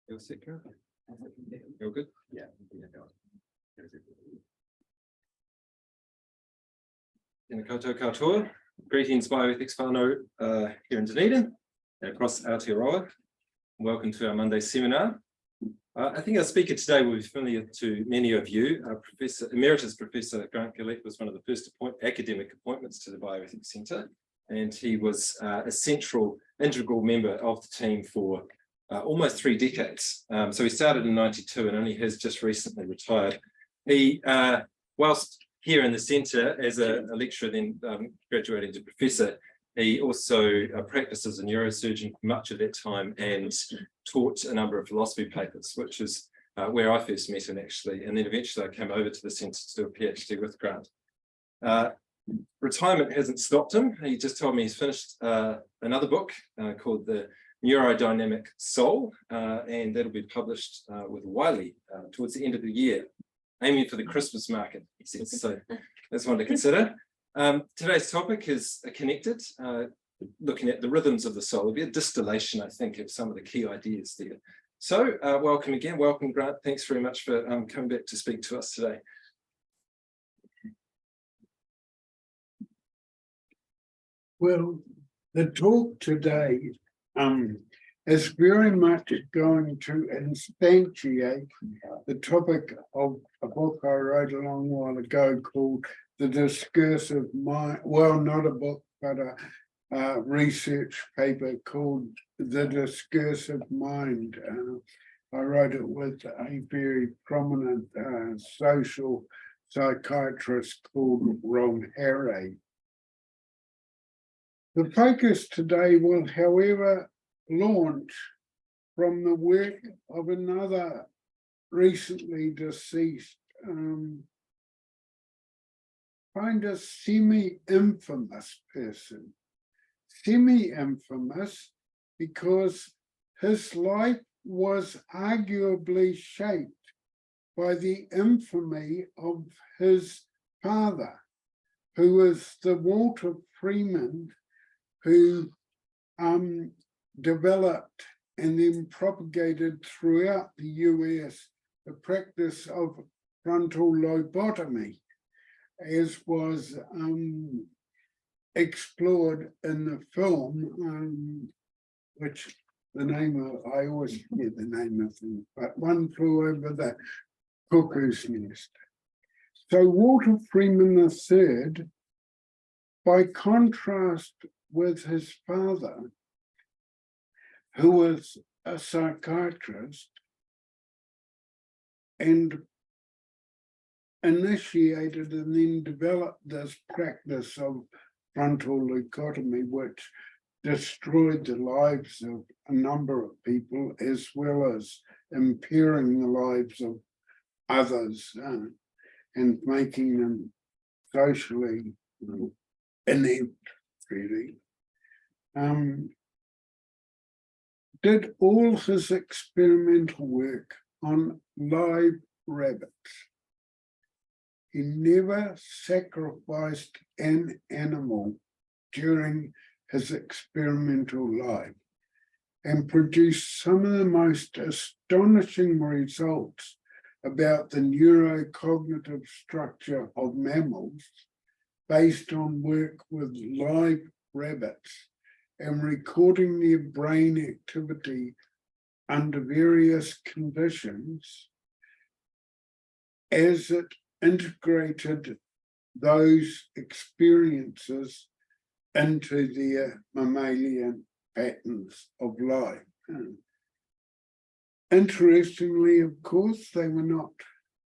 You're sick, Karen? You're good? Yeah. Tēnā koutou katoa. Greetings, Bioethics whānau here in Dunedin and across Aotearoa. Welcome to our Monday seminar. I think our speaker today will be familiar to many of you. Emeritus Professor Grant Gillette was one of the first academic appointments to the Bioethics Centre, and he was a integral member of the team for almost 3 decades. So he started in '92 and only has just recently retired. He, whilst here in the centre as a lecturer, then graduating to professor, he also practiced as a neurosurgeon for much of that time and taught a number of philosophy papers, which is where I first met him actually. And then eventually I came over to the centre to do a PhD with Grant. Retirement hasn't stopped him. He just told me he's finished another book called The Neurodynamic Soul, and that'll be published with Wiley towards the end of the year, aiming for the Christmas market, he says. So that's one to consider. Today's topic is connected, looking at the rhythms of the soul. It'll be a distillation, I think, of some of the key ideas there. So welcome again. Welcome, Grant. Thanks very much for coming back to speak to us today. Well, the talk today is very much going to instantiate the topic of a book I wrote a long while ago called The Discursive Mind. Well, not a book, but a research paper called The Discursive Mind. I wrote it with a very prominent social psychiatrist called Ron Harry. The focus today will, however, launch from the work of another recently deceased, kind of semi-infamous person. Semi-infamous because his life was arguably shaped by the infamy of his father, who was the Walter Freeman who developed and then propagated throughout the US the practice of frontal lobotomy, as was explored in the film, which the name of, I always forget the name of them, but One Flew Over the Cuckoo's Nest. So Walter Freeman III, by contrast with his father, who was a psychiatrist and initiated and then developed this practice of frontal leucotomy, which destroyed the lives of a number of people, as well as impairing the lives of others and making them socially inept, really. Did all his experimental work on live rabbits. He never sacrificed an animal during his experimental life and produced some of the most astonishing results about the neurocognitive structure of mammals based on work with live rabbits and recording their brain activity under various conditions as it integrated those experiences into their mammalian patterns of life. Interestingly, of course, they were not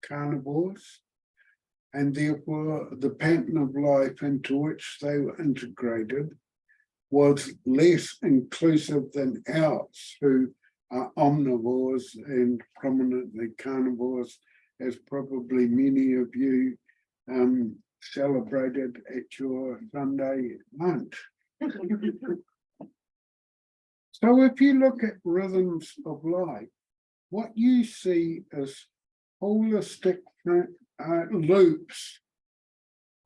carnivores, and therefore the pattern of life into which they were integrated was less inclusive than ours, who are omnivores and prominently carnivores, as probably many of you celebrated at your Sunday lunch. So if you look at rhythms of life, what you see is holistic loops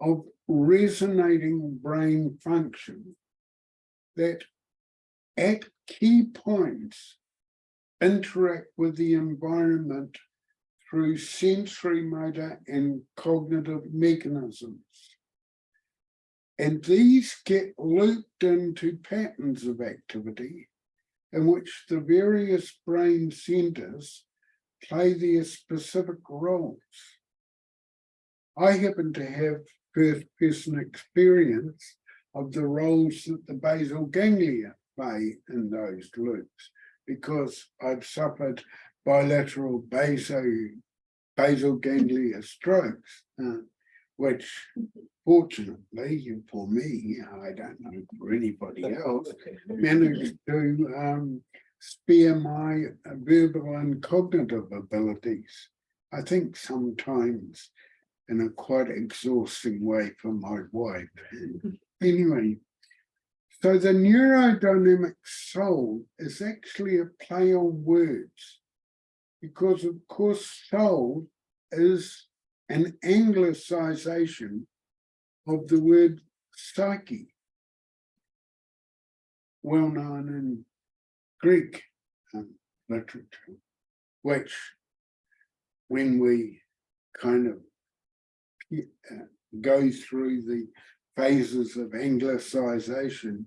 of resonating brain function that at key points interact with the environment through sensory, motor, and cognitive mechanisms. And these get looped into patterns of activity in which the various brain centers play their specific roles. I happen to have first-person experience of the roles that the basal ganglia play in those loops, because I've suffered bilateral basal ganglia strokes, which fortunately for me, I don't know for anybody else, managed to spare my verbal and cognitive abilities. I think sometimes in a quite exhausting way for my wife. Anyway, so the neurodynamic soul is actually a play on words, because of course soul is an anglicization of the word psyche, well known in Greek literature, which when we kind of go through the phases of anglicization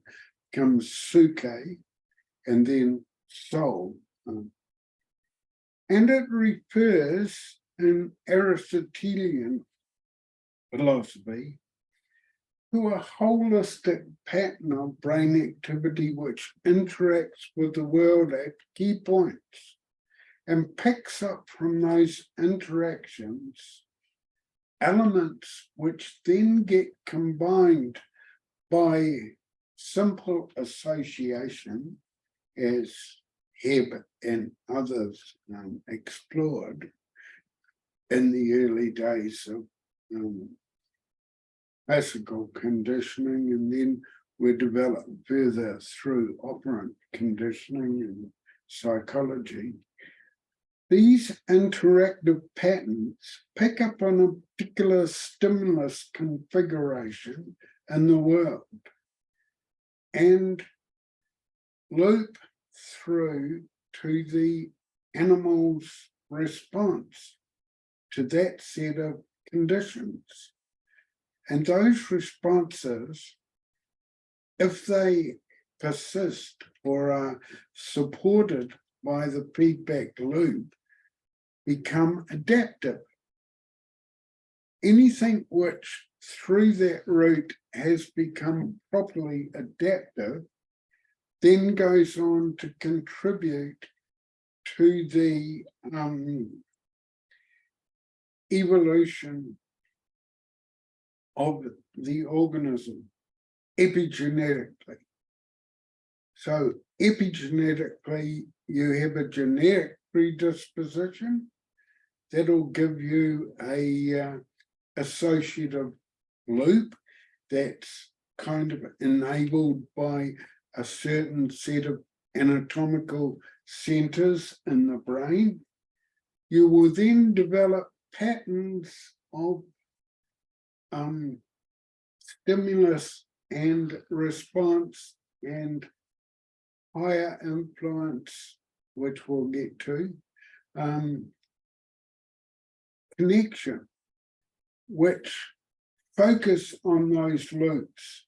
comes suke and then soul. And it refers in Aristotelian philosophy to a holistic pattern of brain activity which interacts with the world at key points and picks up from those interactions elements which then get combined by simple association, as Hebb and others explored in the early days of classical conditioning, and then were developed further through operant conditioning and psychology. These interactive patterns pick up on a particular stimulus configuration in the world and loop through to the animal's response to that set of conditions. And those responses, if they persist or are supported by the feedback loop, become adaptive. Anything which through that route has become properly adaptive then goes on to contribute to the evolution of the organism epigenetically. So epigenetically, you have a genetic predisposition that'll give you a associative loop that's kind of enabled by a certain set of anatomical centers in the brain. You will then develop patterns of stimulus and response and higher influence, which we'll get to, connection, which focus on those loops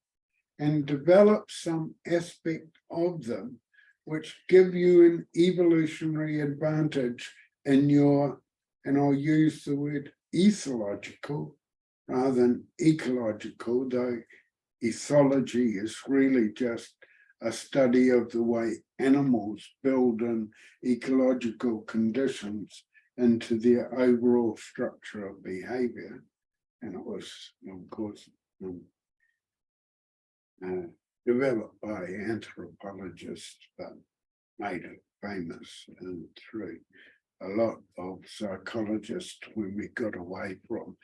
and develop some aspect of them which give you an evolutionary advantage in your, and I'll use the word ethological rather than ecological, though ethology is really just a study of the way animals build in ecological conditions into their overall structure of behavior. And it was, of course, developed by anthropologists, but made it famous through a lot of psychologists when we got away from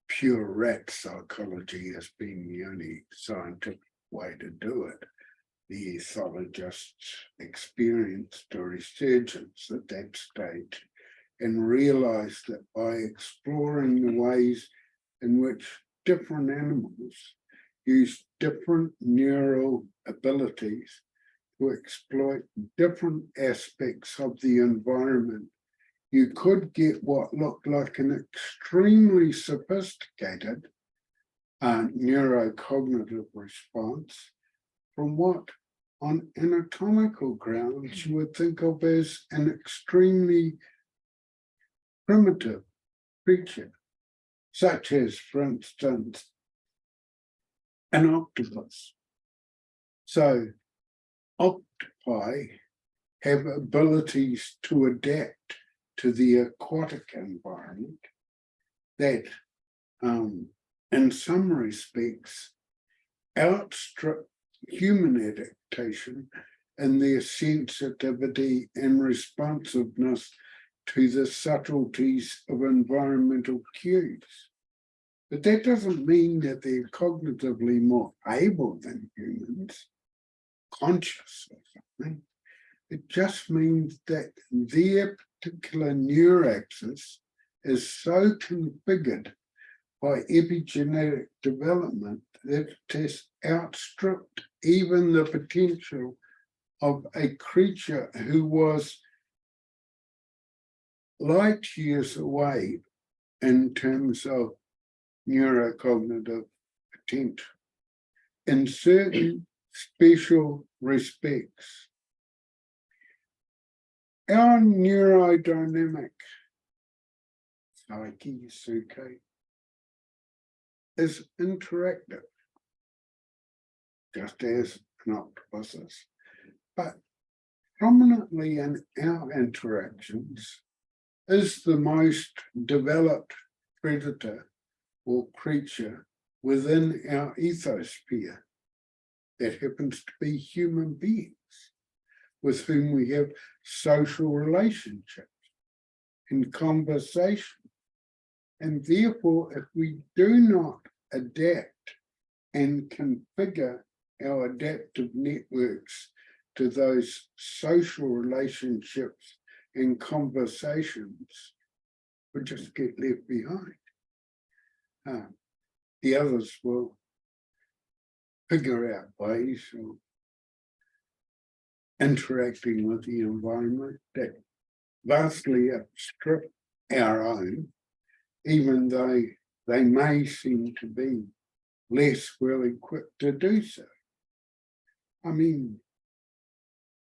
pure rat psychology as being the only scientific way to do it. The ethologists experienced a resurgence at that stage and realized that by exploring the ways in which different animals use different neural abilities, to exploit different aspects of the environment, you could get what looked like an extremely sophisticated neurocognitive response from what on anatomical grounds you would think of as an extremely primitive creature, such as, for instance, an octopus. So octopi have abilities to adapt to the aquatic environment that, in some respects, outstrip human adaptation in their sensitivity and responsiveness to the subtleties of environmental cues. But that doesn't mean that they're cognitively more able than humans, conscious or something. It just means that their particular neuroaxis is so configured by epigenetic development that it has outstripped even the potential of a creature who was light years away in terms of neurocognitive potential. In certain special respects, our neurodynamic psyche, is interactive, just as an octopus is. But prominently in our interactions is the most developed predator or creature within our ethosphere. That happens to be human beings with whom we have social relationships and conversation. And therefore, if we do not adapt and configure our adaptive networks to those social relationships and conversations, we just get left behind. The others will figure out ways of interacting with the environment that vastly outstrip our own, even though they may seem to be less well equipped to do so. I mean,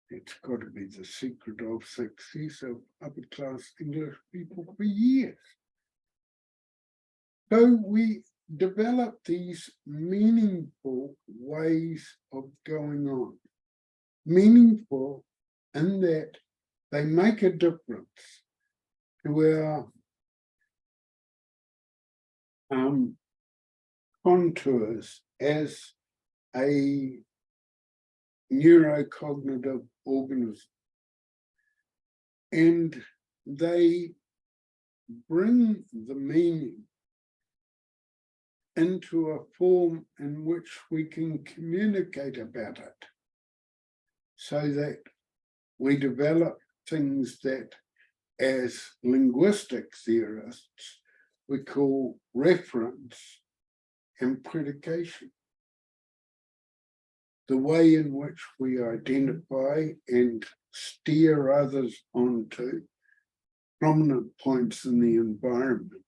it's got to be the secret of success of upper class English people for years. So we develop these meaningful ways of going on. Meaningful in that they make a difference to our contours as a neurocognitive organism. And they bring the meaning into a form in which we can communicate about it, so that we develop things that, as linguistic theorists, we call reference and predication. The way in which we identify and steer others onto prominent points in the environment,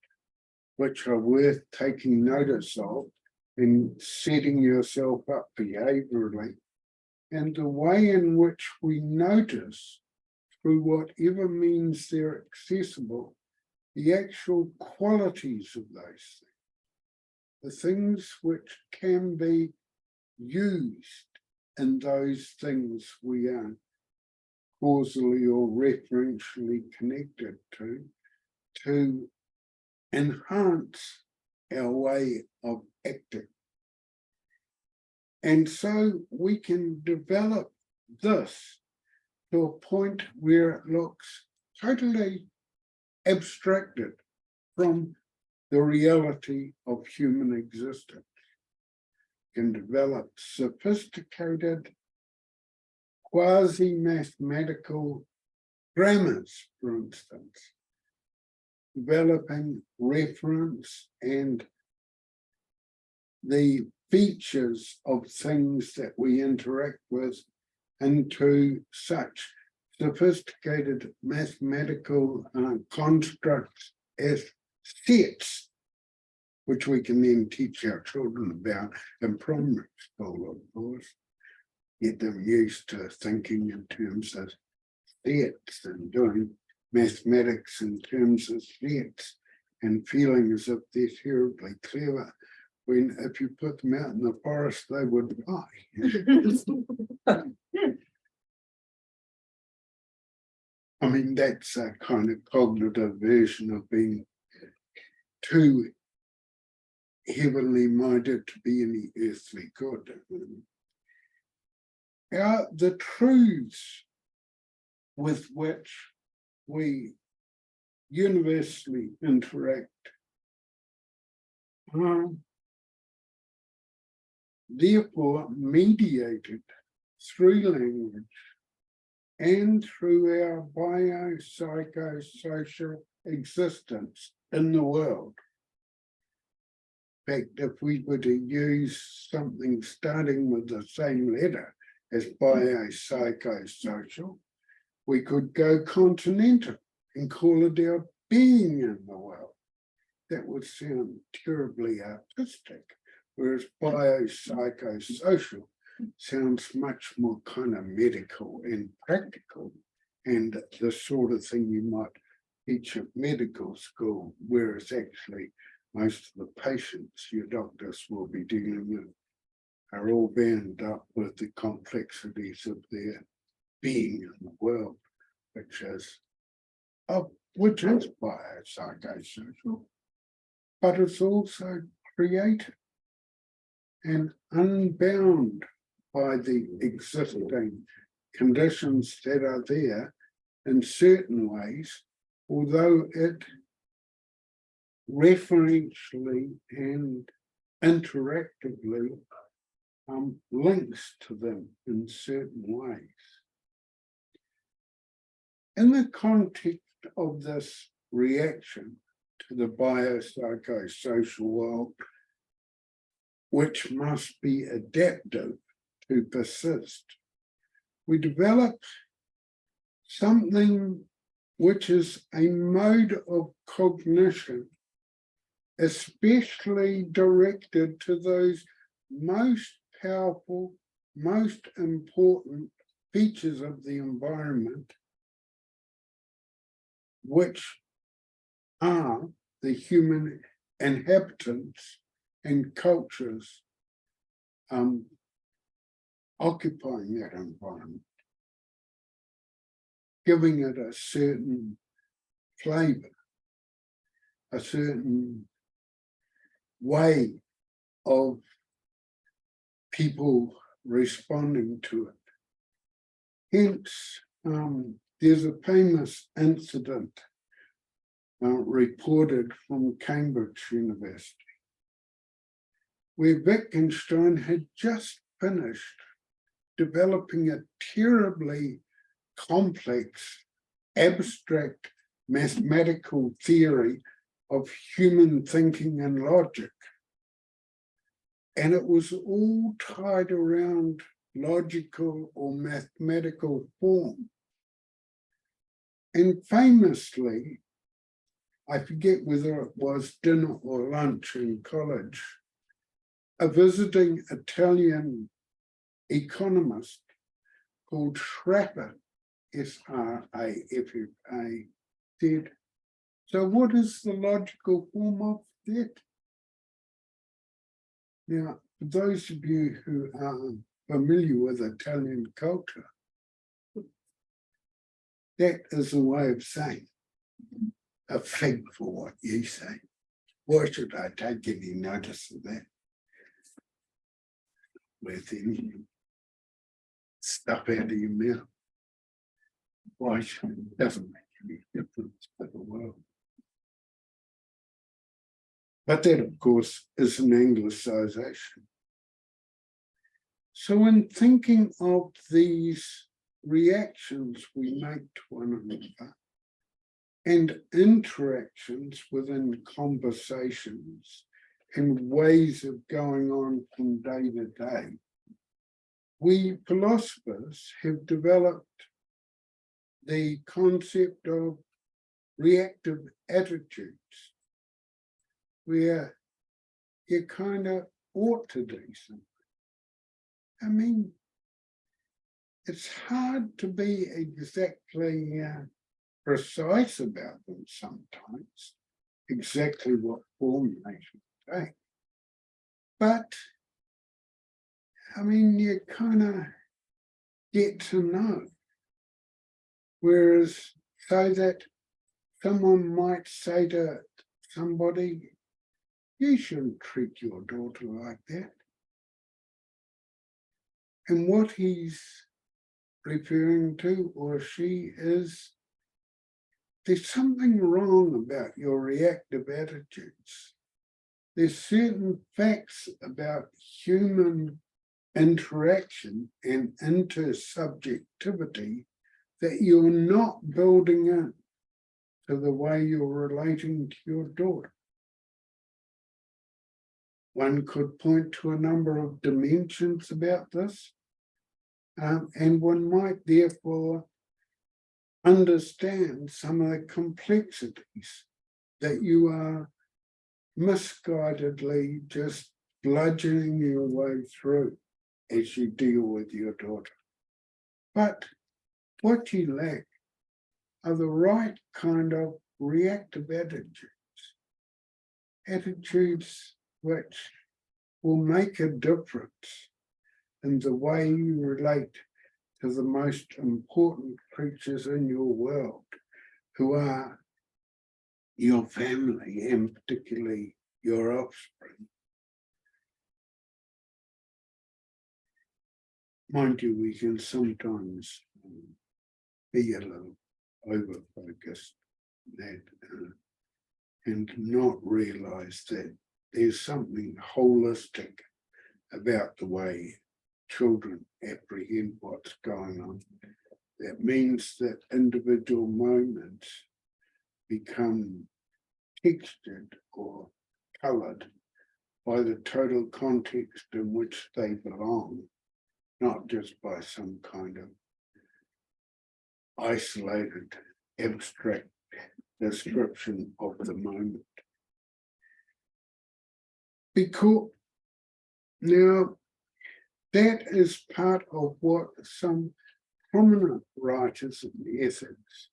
which are worth taking notice of and setting yourself up behaviorally, and the way in which we notice, through whatever means they're accessible, the actual qualities of those things, the things which can be used in those things we are causally or referentially connected to enhance our way of acting. And so we can develop this to a point where it looks totally abstracted from the reality of human existence. Can develop sophisticated quasi-mathematical grammars, for instance, developing reference and the features of things that we interact with into such sophisticated mathematical constructs as sets, which we can then teach our children about in primary school, of course. Get them used to thinking in terms of sets and doing mathematics in terms of sets and feeling as if they're terribly clever, when if you put them out in the forest, they would die. I mean, that's a kind of cognitive version of being too heavenly minded to be any earthly good. The truths with which we universally interact are therefore mediated through language and through our biopsychosocial existence in the world. In fact, if we were to use something starting with the same letter as biopsychosocial, we could go continental and call it our being in the world. That would sound terribly artistic, whereas biopsychosocial sounds much more kind of medical and practical, and the sort of thing you might teach at medical school, whereas actually most of the patients your doctors will be dealing with are all bound up with the complexities of their being in the world, which is biopsychosocial, but it's also creative and unbound by the existing conditions that are there in certain ways, although it referentially and interactively links to them in certain ways. In the context of this reaction to the biopsychosocial world, which must be adaptive to persist, we develop something which is a mode of cognition, especially directed to those most powerful, most important features of the environment, which are the human inhabitants and cultures occupying that environment, giving it a certain flavor, a certain way of people responding to it. Hence, there's a famous incident reported from Cambridge University, where Wittgenstein had just finished developing a terribly complex, abstract mathematical theory of human thinking and logic. And it was all tied around logical or mathematical form. And famously, I forget whether it was dinner or lunch in college, a visiting Italian economist called Schraffa, S-R-A-F-F-A, said, "So what is the logical form of that?" Now, for those of you who are familiar with Italian culture, that is a way of saying a fig for what you say. Why should I take any notice of that? With any stuff out of your mouth. Why should it? Doesn't make any difference for the world. But that, of course, is an Anglicization. So in thinking of these reactions we make to one another and interactions within conversations and ways of going on from day to day, we philosophers have developed the concept of reactive attitudes, where you kind of ought to do something. I mean, it's hard to be exactly precise about them sometimes, exactly what form they should take. But, I mean, you kind of get to know. Whereas, so that someone might say to somebody, you shouldn't treat your daughter like that. And what he's referring to, or she, is there's something wrong about your reactive attitudes. There's certain facts about human interaction and intersubjectivity that you're not building in to the way you're relating to your daughter. One could point to a number of dimensions about this, and one might therefore understand some of the complexities that you are misguidedly just bludgeoning your way through as you deal with your daughter. But what you lack are the right kind of reactive attitudes which will make a difference in the way you relate to the most important creatures in your world, who are your family and particularly your offspring. Mind you, we can sometimes be a little over-focused that and not realise that there's something holistic about the way children apprehend what's going on. That means that individual moments become textured or coloured by the total context in which they belong, not just by some kind of isolated, abstract description of the moment. Because now that is part of what some prominent writers in the ethics,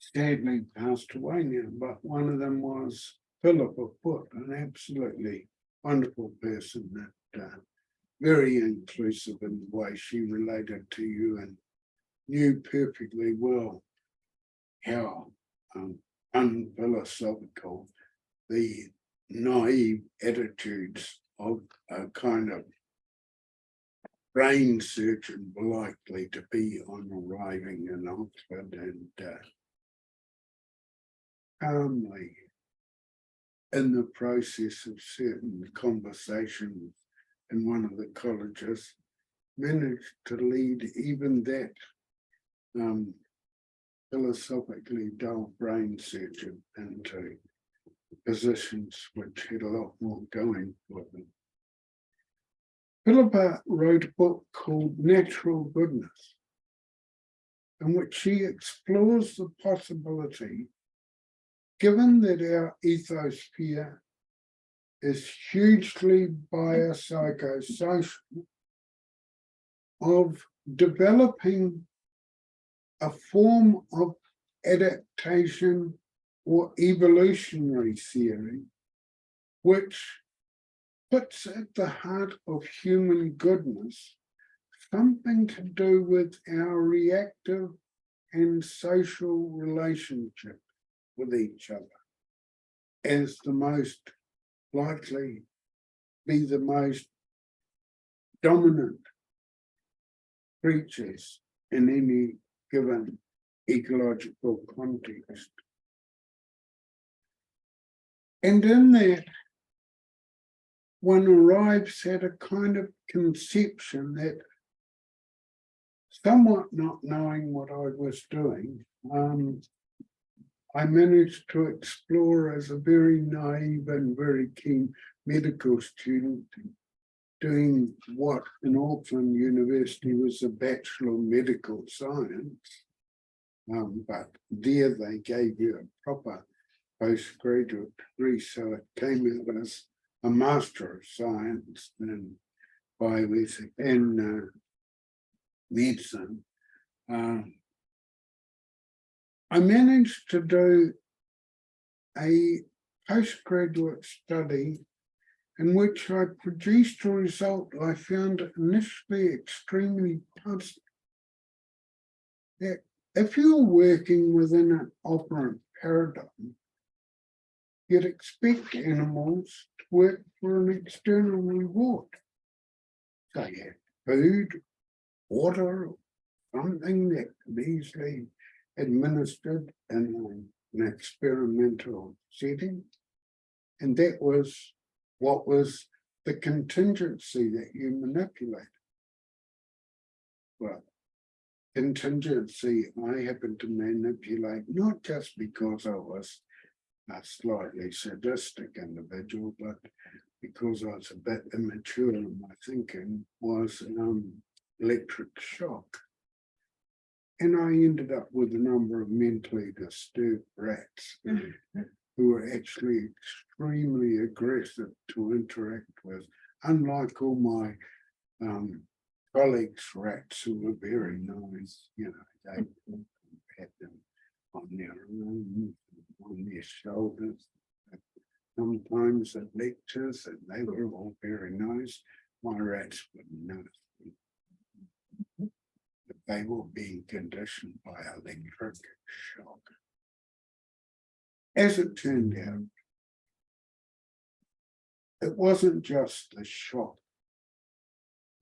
sadly passed away now, but one of them was Philip of Foot, an absolutely wonderful person that very inclusive in the way she related to you and knew perfectly well how unphilosophical the naive attitudes of a kind of brain surgeon were likely to be on arriving in Oxford, and calmly, in the process of certain conversations in one of the colleges, managed to lead even that philosophically dull brain surgeon into positions which had a lot more going for them. Philippa wrote a book called Natural Goodness, in which she explores the possibility, given that our ethosphere is hugely biopsychosocial, of developing a form of adaptation or evolutionary theory, which puts at the heart of human goodness something to do with our reactive and social relationship with each other as the most likely be the most dominant creatures in any given ecological context. And in that, one arrives at a kind of conception that, somewhat not knowing what I was doing, I managed to explore as a very naive and very keen medical student doing what in Auckland University was a Bachelor of Medical Science. But there they gave you a proper postgraduate degree, so it came out as a Master of Science in Bioethics and medicine. I managed to do a postgraduate study in which I produced a result I found initially extremely puzzling. That if you're working within an operant paradigm, you'd expect animals to work for an external reward. So you have food, water, something that could be easily administered in an experimental setting. And that was what was the contingency that you manipulated. Well, contingency I happened to manipulate, not just because I was a slightly sadistic individual, but because I was a bit immature in my thinking, was electric shock. And I ended up with a number of mentally disturbed rats who were actually extremely aggressive to interact with, unlike all my colleagues' rats who were very nice, they had them on their arms, on their shoulders, sometimes at lectures, and they were all very nice. My rats wouldn't notice them. But they were being conditioned by electric shock. As it turned out, it wasn't just the shock,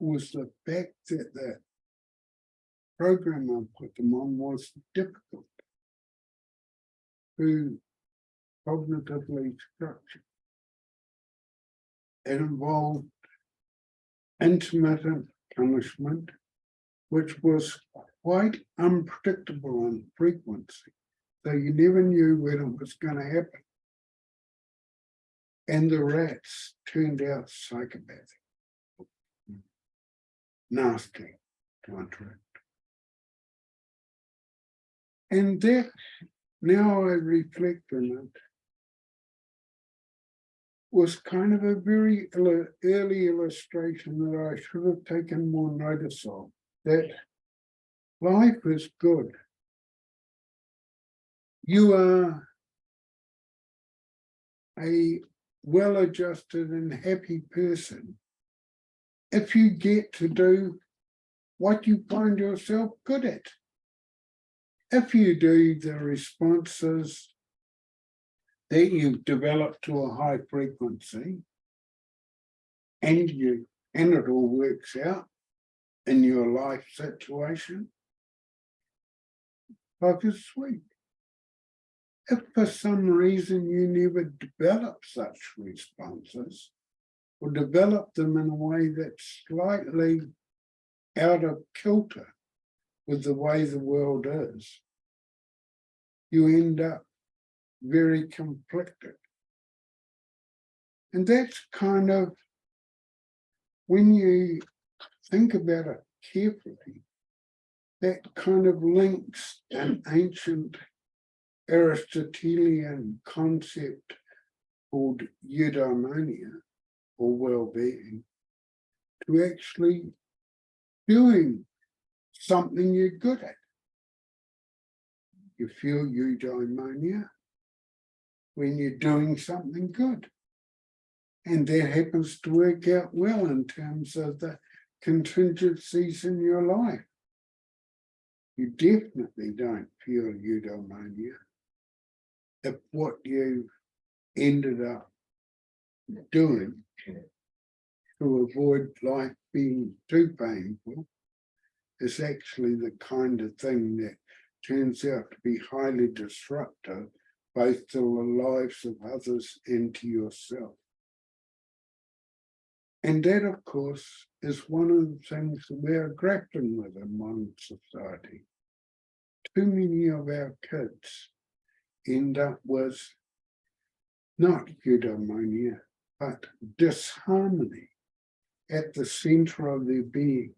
it was the fact that the program I put them on was difficult to cognitively structure. It involved intermittent punishment, which was quite unpredictable in frequency. So you never knew when it was going to happen. And the rats turned out psychopathic, nasty to interact. And that, now I reflect on it, was kind of a very early illustration that I should have taken more notice of, that life is good. You are a well-adjusted and happy person if you get to do what you find yourself good at. If you do the responses that you've developed to a high frequency, and it all works out in your life situation, life is sweet. If for some reason you never develop such responses, or develop them in a way that's slightly out of kilter with the way the world is, you end up very conflicted. And that's kind of, when you think about it carefully, that kind of links an ancient Aristotelian concept called eudaimonia, or well-being, to actually doing something you're good at. You feel eudaimonia when you're doing something good. And that happens to work out well in terms of the contingencies in your life. You definitely don't feel eudaimonia if what you ended up doing to avoid life being too painful is actually the kind of thing that turns out to be highly disruptive, both to the lives of others and to yourself. And that, of course, is one of the things that we are grappling with in modern society. Too many of our kids end up with not eudaimonia, but disharmony at the center of their being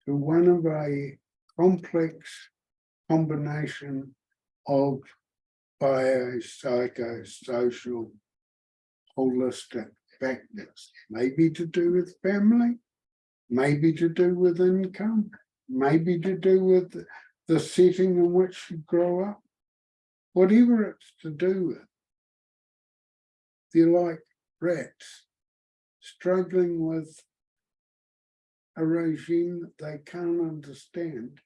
to one of a complex combination of biopsychosocial holistic factors, maybe to do with family, maybe to do with income, maybe to do with the setting in which you grow up, whatever it's to do with. They're like rats struggling with a regime that they can't understand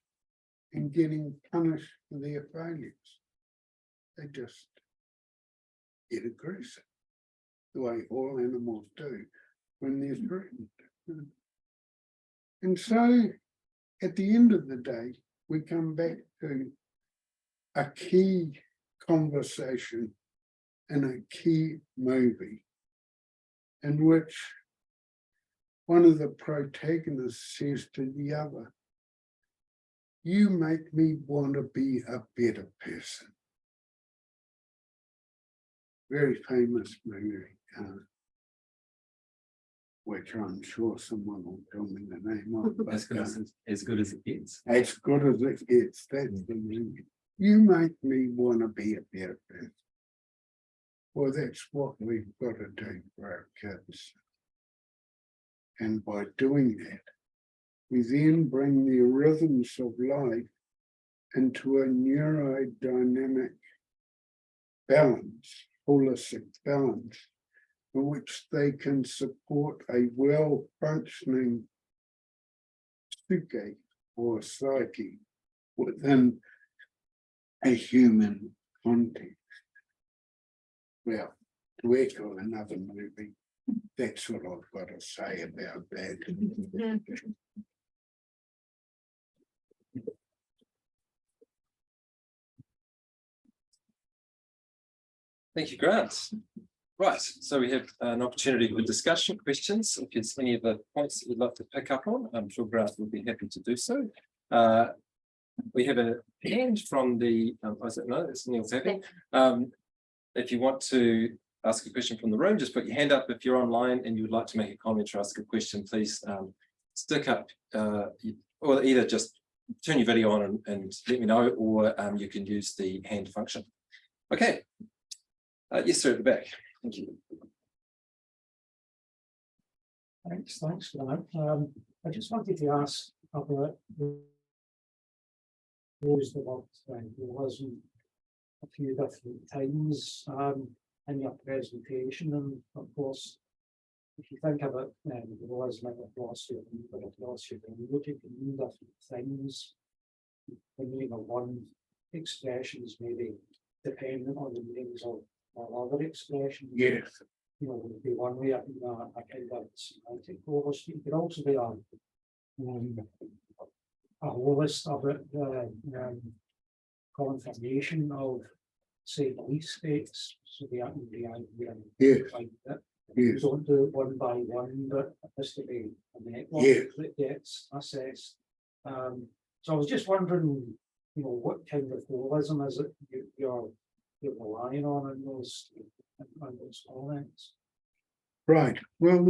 and getting punished for their failures. They just get aggressive, the way all animals do when they're threatened. And so, at the end of the day, we come back to a key conversation in a key movie in which one of the protagonists says to the other, "You make me want to be a better person." Very famous movie, which I'm sure someone will tell me the name of. As good as it gets. As good as it gets, that's the movie. You make me want to be a better person. Well, that's what we've got to do for our kids. And by doing that, we then bring the rhythms of life into a neurodynamic balance, holistic balance, in which they can support a well-functioning psyche or psyche within a human context. Well, to echo another movie, that's what I've got to say about that. Thank you, Grant. Right, so we have an opportunity for discussion, questions. If there's any of the points that you'd like to pick up on, I'm sure Grant will be happy to do so. We have a hand from the, it's Neil's happy. If you want to ask a question from the room, just put your hand up. If you're online and you would like to make a comment or ask a question, please stick up, or either just turn your video on and let me know, or you can use the hand function. Okay. Yes, sir, at the back. Thank you. Thanks for that. I just wanted to ask about the word realism a few different times in your presentation, and of course, if you think about realism in the philosophy of language, it can mean different things. The meaning of one expression is maybe dependent on the meanings of other expressions. Yes. Would be one way, a kind of semantic holism. It could also be a holist about the confirmation of, say, belief states. So the Yes. like that. Yes. Don't do it one by one, but it has to be a network that gets assessed. So I was just wondering, what kind of holism is it you're relying on in those comments? Right. Well,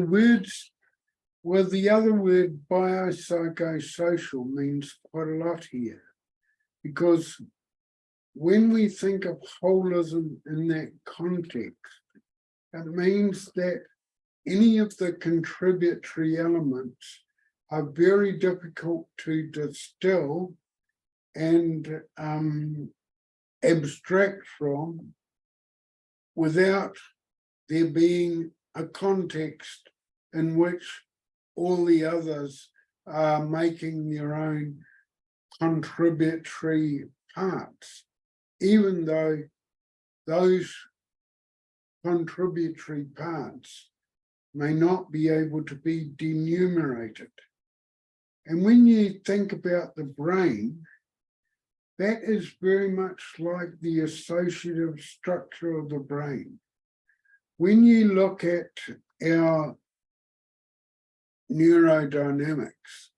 the other word biopsychosocial means quite a lot here, because when we think of holism in that context, it means that any of the contributory elements are very difficult to distill and abstract from without there being a context in which all the others are making their own contributory parts, even though those contributory parts may not be able to be denumerated. And when you think about the brain, that is very much like the associative structure of the brain. When you look at our neurodynamics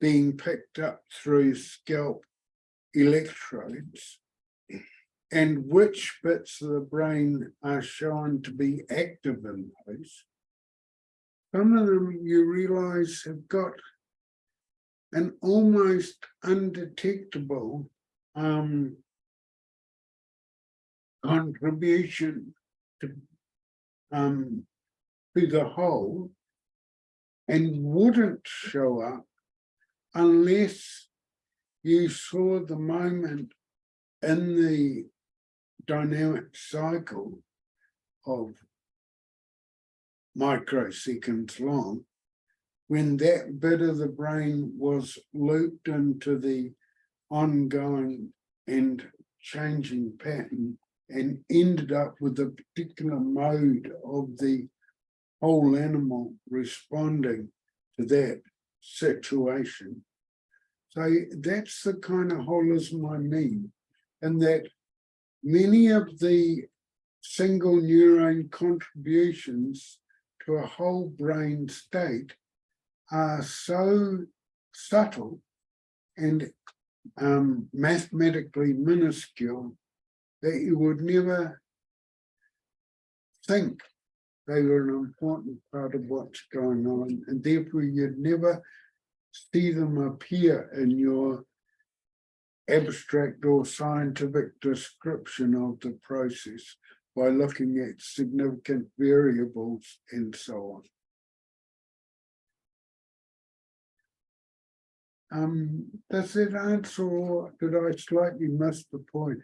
being picked up through scalp electrodes, and which bits of the brain are shown to be active in those, some of them you realize have got an almost undetectable contribution to the whole, and wouldn't show up unless you saw the moment in the dynamic cycle of microseconds long, when that bit of the brain was looped into the ongoing and changing pattern and ended up with a particular mode of the whole animal responding to that situation. So that's the kind of holism I mean, and that many of the single neuron contributions to a whole brain state are so subtle and mathematically minuscule that you would never think they were an important part of what's going on, and therefore you'd never see them appear in your abstract or scientific description of the process by looking at significant variables and so on. Does that answer, or did I slightly miss the point?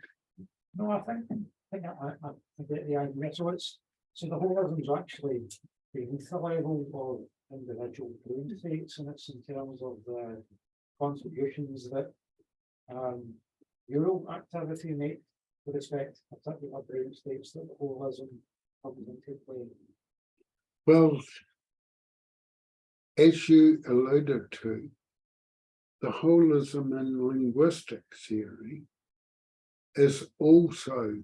No, I think I get the idea. So the holism is actually beneath the level of individual brain states, and it's in terms of the contributions that neural activity make with respect to particular brain states that the holism comes into play. Well, as you alluded to, the holism in linguistic theory is also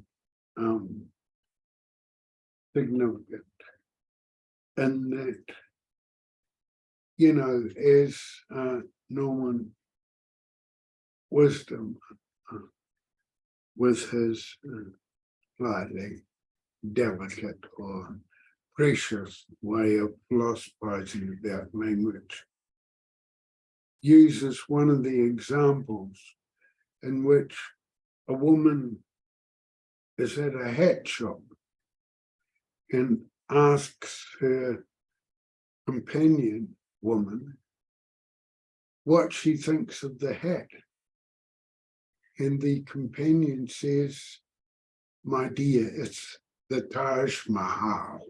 significant in that, you know, as Norman Wisdom with his slightly delicate or precious way of philosophizing about language, uses one of the examples in which a woman is at a hat shop and asks her companion woman what she thinks of the hat. And the companion says, "My dear, it's the Taj Mahal."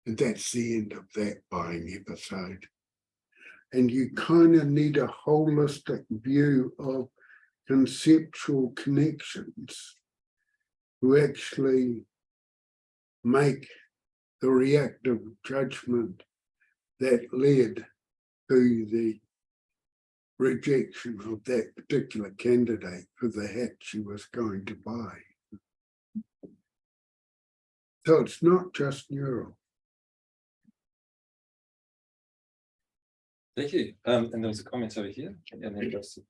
And that's the end of that buying episode. And you kind of need a holistic view of conceptual connections to actually make the reactive judgment that led to the rejection of that particular candidate for the hat she was going to buy. So it's not just neural. Thank you. And there was a comment over here, and then Justin.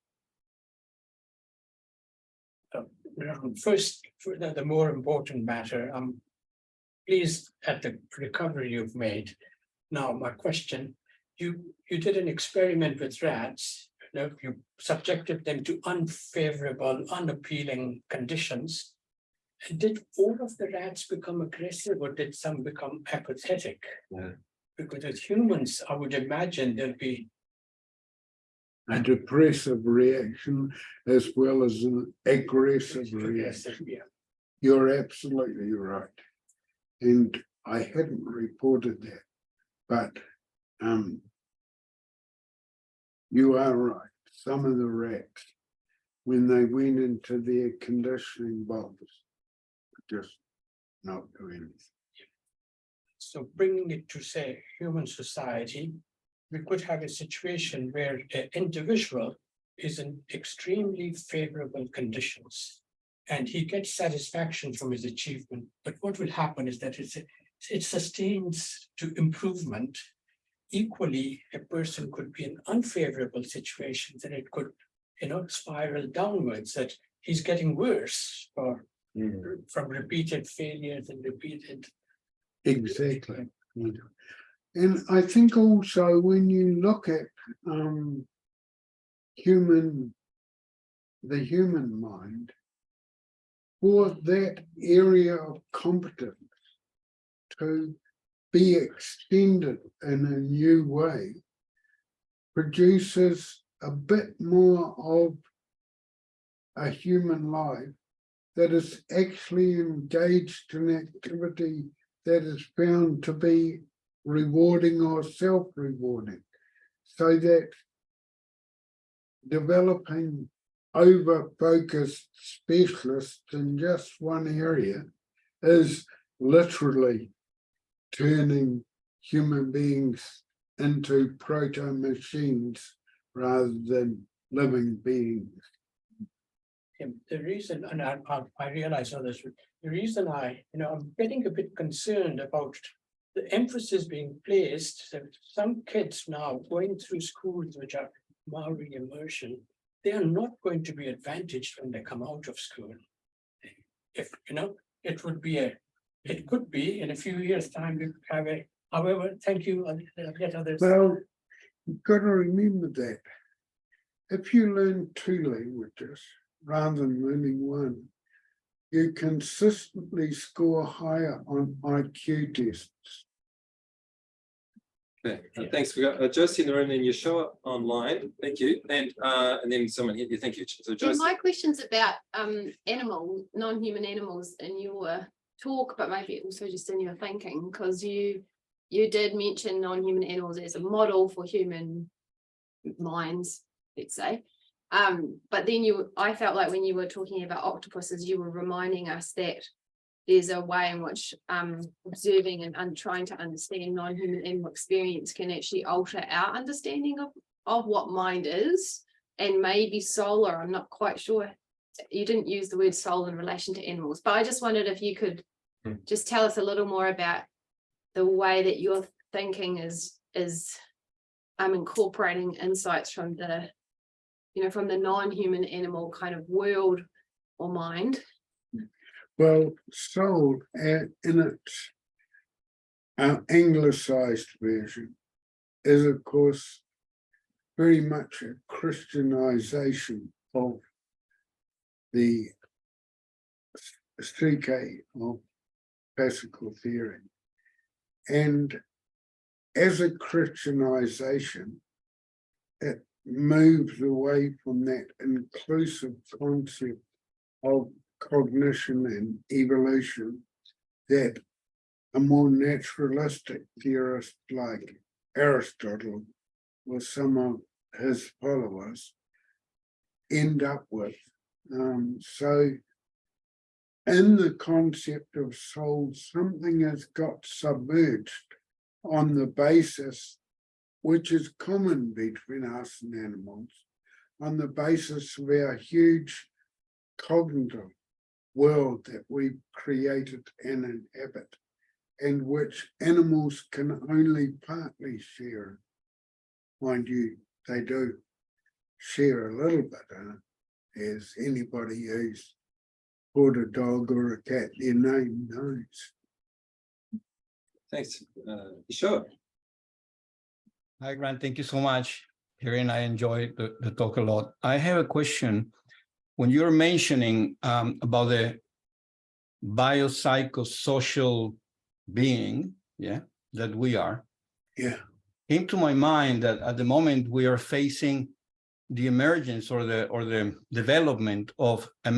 First, for the more important matter, I'm pleased at the recovery you've made. Now, my question, you did an experiment with rats. You subjected them to unfavorable, unappealing conditions. And did all of the rats become aggressive, or did some become apathetic? Yeah. Because as humans, I would imagine there'll be A depressive reaction as well as an aggressive reaction. yeah. You're absolutely right. And I hadn't reported that, but you are right. Some of the rats, when they went into their conditioning boxes, just not doing anything. So bringing it to, say, human society, we could have a situation where an individual is in extremely favorable conditions and he gets satisfaction from his achievement. But what will happen is that it sustains to improvement. Equally, a person could be in unfavorable situations and it could, spiral downwards, that he's getting worse or from repeated failures and repeated. Exactly. And I think also when you look at the human mind, for that area of competence to be extended in a new way, produces a bit more of a human life that is actually engaged in activity that is found to be rewarding or self-rewarding, so that developing over-focused specialists in just one area is literally turning human beings into proto-machines rather than living beings. The reason, and I realize all this, the reason I'm getting a bit concerned about the emphasis being placed that some kids now going through schools which are Maori immersion, they are not going to be advantaged when they come out of school. If it could be in a few years' time we could have a. However, thank you. I'll get others. Well, you've got to remember that if you learn 2 languages rather than learning 1, you consistently score higher on IQ tests. Okay, thanks. We got Josie in the room and Yeshua online. Thank you. And then someone here. Thank you. So Yeah, Josie. my question's about non-human animals in your talk, but maybe also just in your thinking, because you did mention non-human animals as a model for human minds, let's say. But then I felt like when you were talking about octopuses, you were reminding us that there's a way in which observing and trying to understand non-human animal experience can actually alter our understanding of what mind is, and maybe soul, or I'm not quite sure. You didn't use the word soul in relation to animals, but I just wondered if you could just tell us a little more about the way that your thinking is incorporating insights from the non-human animal kind of world or mind. Well, soul in its anglicized version is, of course, very much a Christianization of the psyche of classical theory. And as a Christianization, it moves away from that inclusive concept of cognition and evolution that a more naturalistic theorist like Aristotle or some of his followers end up with. So in the concept of soul, something has got submerged on the basis, which is common between us and animals, on the basis of our huge cognitive world that we've created and inhabit, and which animals can only partly share. Mind you, they do share a little bit, as anybody who's called a dog or a cat their name knows. Thanks. Yeshua. Hi, Grant. Thank you so much. Hearing, I enjoyed the talk a lot. I have a question. When you're mentioning about the biopsychosocial being, that we are, came to my mind that at the moment we are facing the emergence or the development of a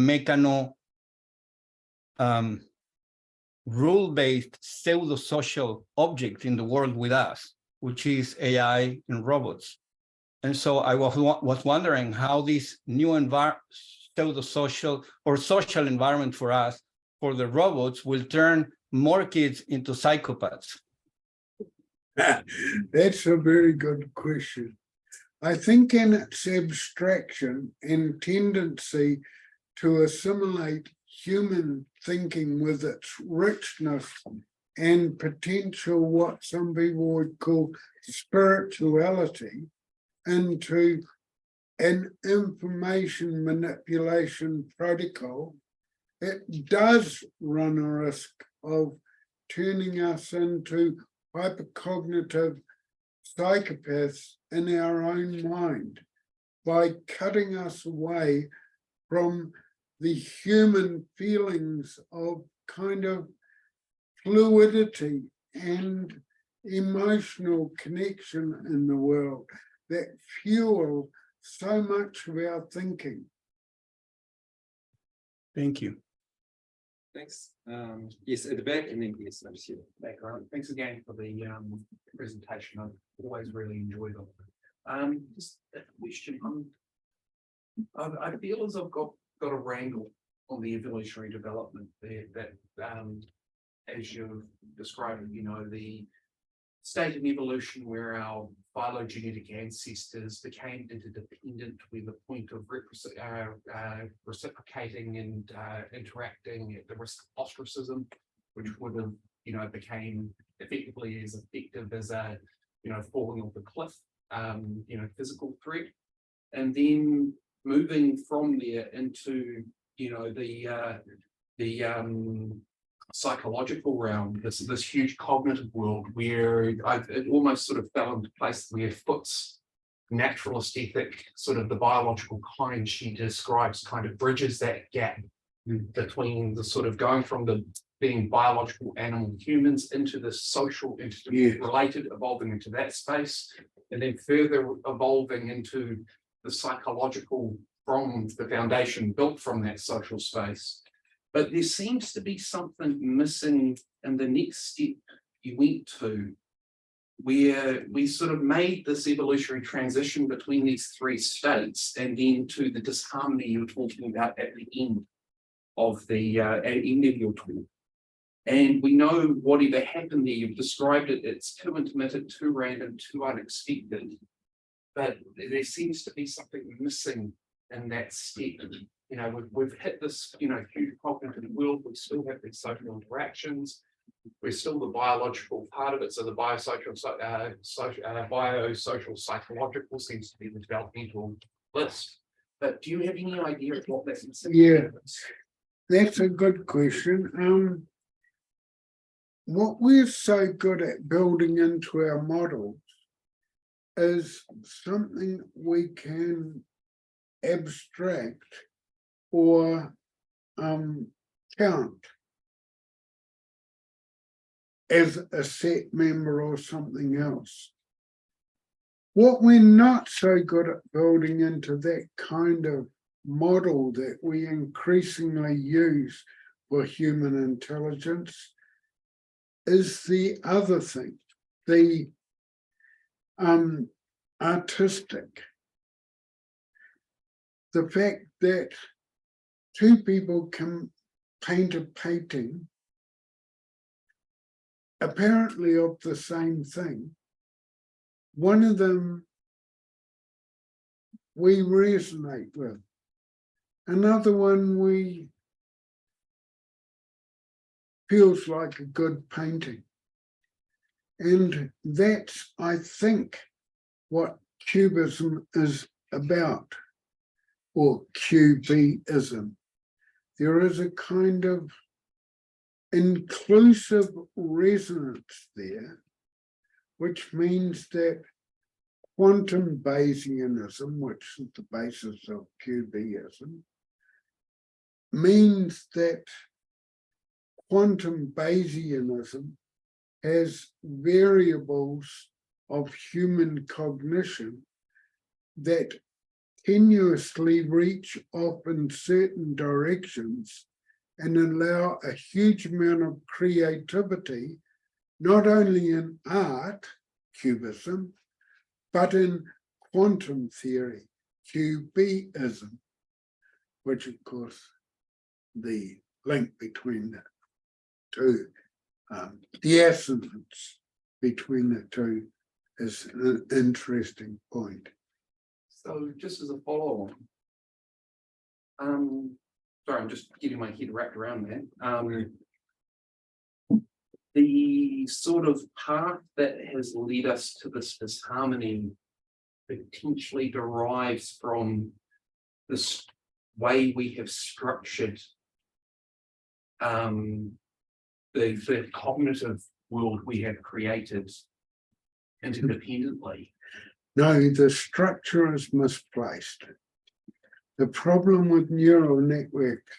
rule-based pseudo-social object in the world with us, which is AI and robots. And so I was wondering how this new pseudo-social or social environment for us, for the robots, will turn more kids into psychopaths. That's a very good question. I think in its abstraction and tendency to assimilate human thinking with its richness and potential, what some people would call spirituality, into an information manipulation protocol, it does run a risk of turning us into hypercognitive psychopaths in our own mind by cutting us away from the human feelings of kind of fluidity and emotional connection in the world that fuel so much of our thinking. Thank you. Thanks. Yes, at the back, and then yes, I'm here. Background. Thanks again for the presentation. I've always really enjoyed it. Just a question. I feel as I've got a wrangle on the evolutionary development there that as you've described, you know, the state of evolution where our phylogenetic ancestors became interdependent with the point of reciprocating and interacting at the risk of ostracism, which would have, you know, became effectively as effective as a, you know, falling off a cliff, you know, physical threat. And then moving from there into, you know, the psychological realm, this huge cognitive world where it almost sort of fell into place where Foot's naturalist ethic, sort of the biological kind she describes, kind of bridges that gap between the sort of going from the being biological animal humans into the social, related, evolving into that space, and then further evolving into the psychological from the foundation built from that social space. But there seems to be something missing in the next step you went to, where we sort of made this evolutionary transition between these three states and then to the disharmony you were talking about at the end of the end of your talk. And we know whatever happened there, you've described it, it's too intermittent, too random, too unexpected. But there seems to be something missing in that step. You know, we've hit this, you know, huge cognitive world. We still have these social interactions. We're still the biological part of it. So the biosocial, biosocial psychological seems to be the developmental list. But do you have any idea of what that's missing? Yeah, that's a good question. What we're so good at building into our models is something we can abstract or count as a set member or something else. What we're not so good at building into that kind of model that we increasingly use for human intelligence is the other thing, the artistic. The fact that two people can paint a painting apparently of the same thing. One of them we resonate with, another one we feels like a good painting. And that's, I think, what Cubism is about, or Cubism. There is a kind of inclusive resonance there, which means that quantum Bayesianism, which is the basis of Cubism, means that quantum Bayesianism has variables of human cognition that tenuously reach off in certain directions and allow a huge amount of creativity, not only in art, Cubism, but in quantum theory, Cubism, which of course the link between the two, the assonance between the two is an interesting point. So just as a follow on, sorry, I'm just getting my head wrapped around that. The sort of path that has led us to this disharmony potentially derives from this way we have structured the cognitive world we have created interdependently. No, the structure is misplaced. The problem with neural networks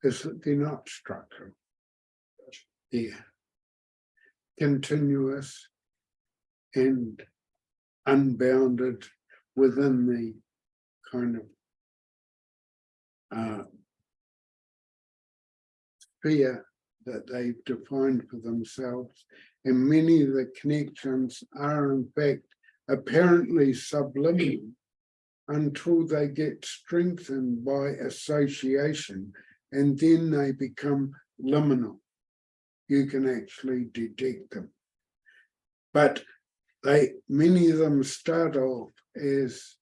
is that they're not structural. They're continuous and unbounded within the kind of sphere that they've defined for themselves. And many of the connections are in fact apparently subliminal until they get strengthened by association, and then they become liminal. You can actually detect them. But many of them start off as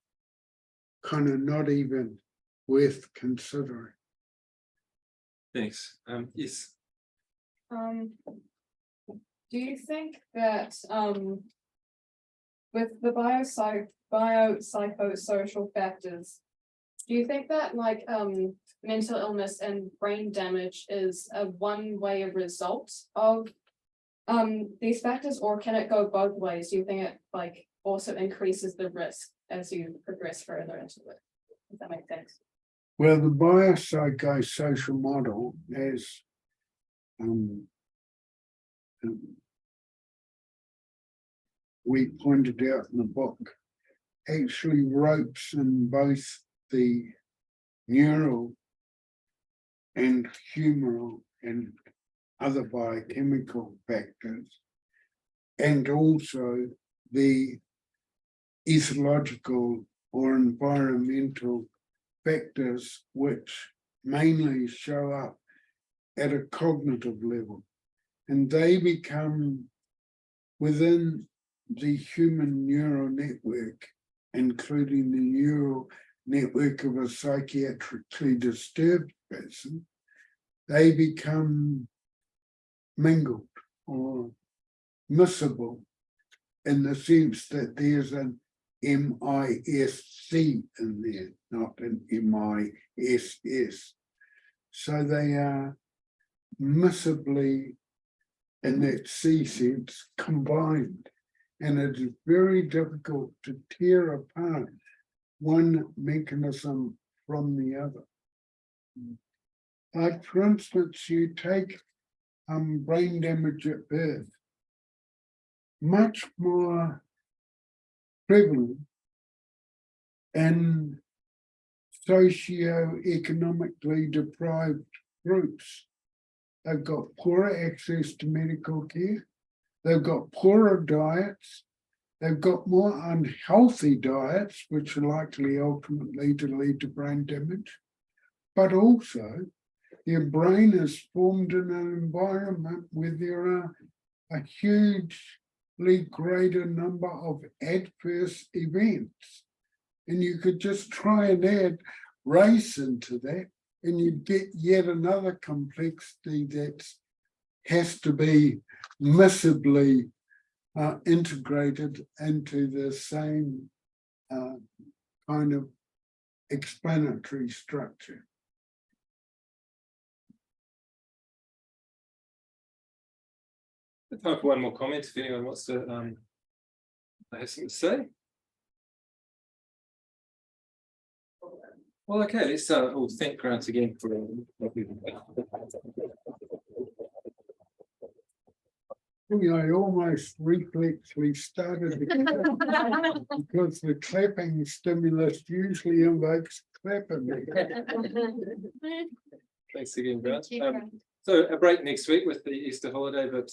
kind of not even worth considering. Thanks. Yes. Do you think that with the biopsychosocial factors, do you think that like mental illness and brain damage is a one-way result of these factors, or can it go both ways? Do you think it like also increases the risk as you progress further into it? Does that make sense? Well, the biopsychosocial model has we pointed out in the book, actually ropes in both the neural and humoral and other biochemical factors, and also the ecological or environmental factors, which mainly show up at a cognitive level, and they become within the human neural network, including the neural network of a psychiatrically disturbed person. They become mingled or miscible in the sense that there's an MISC in there, not an MISS. So they are miscibly, in that C sense, combined. And it is very difficult to tear apart one mechanism from the other. Like, for instance, you take brain damage at birth, much more prevalent in socio-economically deprived groups. They've got poorer access to medical care, they've got poorer diets, they've got more unhealthy diets, which are likely ultimately to lead to brain damage, but also your brain is formed in an environment where there are a hugely greater number of adverse events. And you could just try and add race into that, and you get yet another complexity that has to be miscibly integrated into the same kind of explanatory structure. Time for one more comment if anyone wants to have something to say. Well, okay, let's all thank Grant again for I almost reflexively started because the clapping stimulus usually invokes clapping. Thanks again, Grant. Thank you, Grant. So a break next week with the Easter holiday, but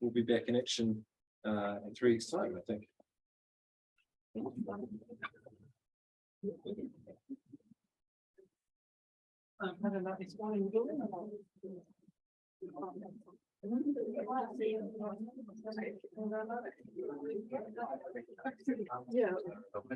we'll be back in action in 3 weeks' time, I think. Yeah.